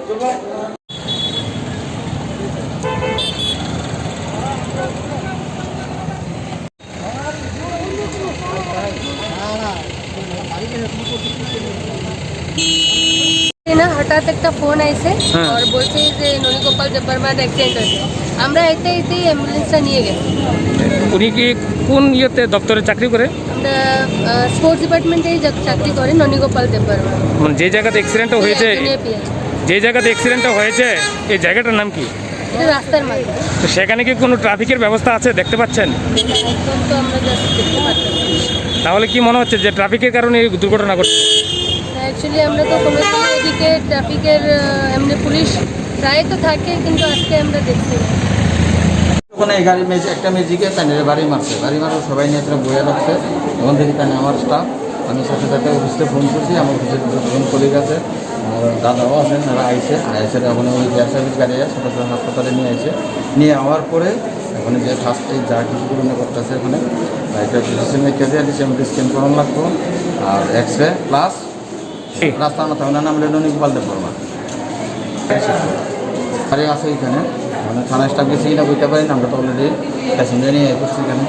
না হঠাৎ একটা ফোন আইছে আর বলছে যে ননীগোপাল দেববর্মার অ্যাক্সিডেন্ট হয়েছে। আমরা এতেই অ্যাম্বুলেন্সটা নিয়ে গেছি। উনি কি কোন ইয়েতে দপ্তরে চাকরি করে? আমরা স্পোর্টস ডিপার্টমেন্টেই চাকরি করে ননীগোপাল দেববর্মা। মানে যে জায়গাতে অ্যাক্সিডেন্টটা হয়েছে, যে জায়গাতে অ্যাক্সিডেন্টটা হয়েছে এই জায়গাটার নাম কি? এটা রাস্তার মাঝে। তো সেখানে কি কোনো ট্রাফিকের ব্যবস্থা আছে দেখতে পাচ্ছেন? একদম তো আমরা জাস্ট দেখতে পাচ্ছি। তাহলে কি মনে হচ্ছে যে ট্রাফিকের কারণে এই দুর্ঘটনা ঘটছে? অ্যাকচুয়ালি আমরা তো কোনো সময় এদিকে ট্রাফিকের এমনি পুলিশ প্রায় তো থাকে, কিন্তু আজকে আমরা দেখছি না। ওখানে এই গাড়ি একটা ম্যাজিকে প্যানেলে বাড়ি মারছে, বাড়ি মারার সবাই নিয়ে একটা বইয়ে রাখছে। তখন দেখি তাই আমার স্টাফ, আমি সাথে সাথে অফিসে ফোন করছি, আমার অফিসের দুজন কলিগ আছে, দাদাও আছেন, তারা আইসে ওখানে ওই গ্যাস সার্ভিস গাড়ি আছে সেটা হাসপাতালে নিয়ে আসে। নিয়ে যাওয়ার পরে ওখানে যে ফার্স্ট এড যা কিছু পূরণ করতেছে ওখানে এটা ডিসিএমে ক্যাজুয়ালিটি আমি স্ক্যান করানো লাগতো, আর এক্স-রে প্লাস রাস্তার মাথা ওনার নাম ননীগোপাল দেববর্মা গাড়ি আছে এখানে। মানে থানা স্টাফ গেছি কিনা বুঝতে পারি না, আমরা তো অলরেডি প্যাসেঞ্জার নিয়ে করছি এখানে।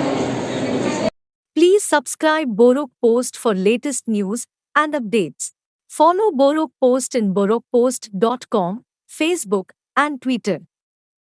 Please subscribe Borok Post for latest news and updates. Follow Borok Post in borokpost.com, Facebook and Twitter.